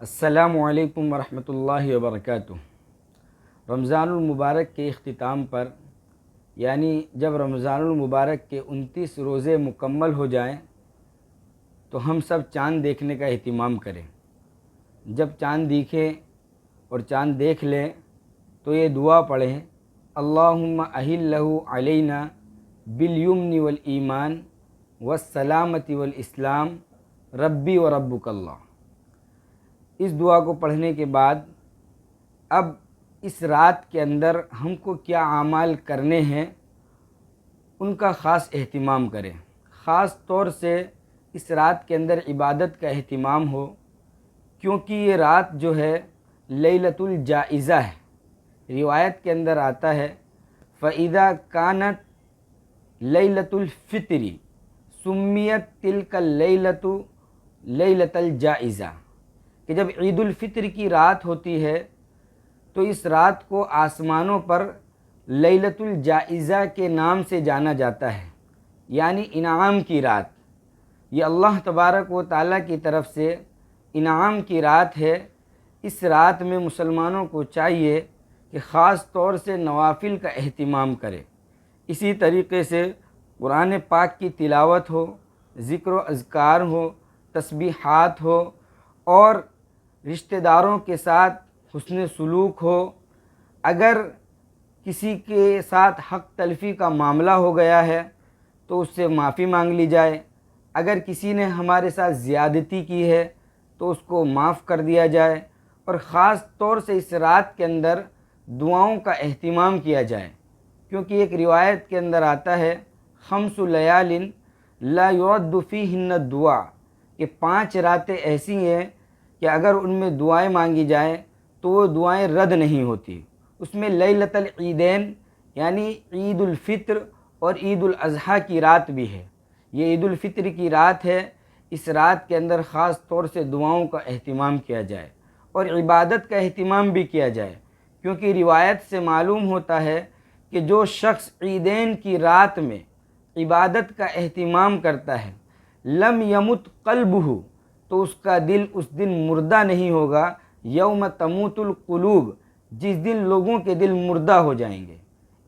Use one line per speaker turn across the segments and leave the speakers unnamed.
السلام علیکم ورحمۃ اللہ وبرکاتہ۔ رمضان المبارک کے اختتام پر یعنی جب رمضان المبارک کے 29 روزے مکمل ہو جائیں تو ہم سب چاند دیکھنے کا اہتمام کریں۔ جب چاند دیکھیں اور چاند دیکھ لیں تو یہ دعا پڑھیں: اللہم اہلہ علینا بالیمن والایمان والسلامۃ والاسلام ربی و ربک اللہ۔ اس دعا کو پڑھنے کے بعد اب اس رات کے اندر ہم کو کیا اعمال کرنے ہیں ان کا خاص اہتمام کریں۔ خاص طور سے اس رات کے اندر عبادت کا اہتمام ہو، کیونکہ یہ رات جو ہے لیلۃ الجائزہ ہے۔ روایت کے اندر آتا ہے فَإِذَا كَانَتْ لیلۃ الفطر سمیت تلک اللیلۃ لیلۃ الجائزہ، کہ جب عید الفطر کی رات ہوتی ہے تو اس رات کو آسمانوں پر لیلۃ الجائزہ کے نام سے جانا جاتا ہے، یعنی انعام کی رات۔ یہ اللہ تبارک و تعالیٰ کی طرف سے انعام کی رات ہے۔ اس رات میں مسلمانوں کو چاہیے کہ خاص طور سے نوافل کا اہتمام کرے۔ اسی طریقے سے قرآن پاک کی تلاوت ہو، ذکر و اذکار ہو، تسبیحات ہو، اور رشتہ داروں کے ساتھ حسن سلوک ہو۔ اگر کسی کے ساتھ حق تلفی کا معاملہ ہو گیا ہے تو اس سے معافی مانگ لی جائے۔ اگر کسی نے ہمارے ساتھ زیادتی کی ہے تو اس کو معاف کر دیا جائے، اور خاص طور سے اس رات کے اندر دعاؤں کا اہتمام کیا جائے، کیونکہ ایک روایت کے اندر آتا ہے خمس لیال لا یرد فیہن الدعاء، کہ 5 راتیں ایسی ہیں کہ اگر ان میں دعائیں مانگی جائیں تو وہ دعائیں رد نہیں ہوتی۔ اس میں لیلۃ العیدین یعنی عید الفطر اور عید الاضحیٰ کی رات بھی ہے۔ یہ عید الفطر کی رات ہے۔ اس رات کے اندر خاص طور سے دعاؤں کا اہتمام کیا جائے اور عبادت کا اہتمام بھی کیا جائے، کیونکہ روایت سے معلوم ہوتا ہے کہ جو شخص عیدین کی رات میں عبادت کا اہتمام کرتا ہے لم یمت قلبہ، تو اس کا دل اس دن مردہ نہیں ہوگا۔ یوم تموت القلوب، جس دن لوگوں کے دل مردہ ہو جائیں گے۔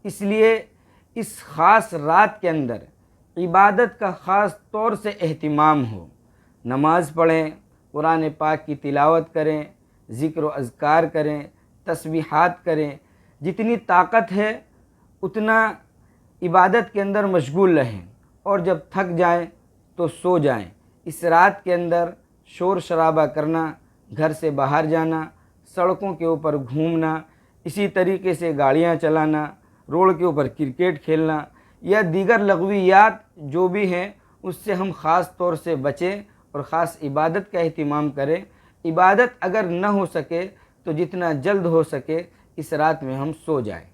اس لیے اس خاص رات کے اندر عبادت کا خاص طور سے اہتمام ہو۔ نماز پڑھیں، قرآن پاک کی تلاوت کریں، ذکر و اذکار کریں، تسبیحات کریں۔ جتنی طاقت ہے اتنا عبادت کے اندر مشغول رہیں، اور جب تھک جائیں تو سو جائیں۔ اس رات کے اندر شور شرابہ کرنا، گھر سے باہر جانا، سڑکوں کے اوپر گھومنا، اسی طریقے سے گاڑیاں چلانا، روڈ کے اوپر کرکٹ کھیلنا یا دیگر لغویات جو بھی ہیں اس سے ہم خاص طور سے بچیں اور خاص عبادت کا اہتمام کریں۔ عبادت اگر نہ ہو سکے تو جتنا جلد ہو سکے اس رات میں ہم سو جائیں۔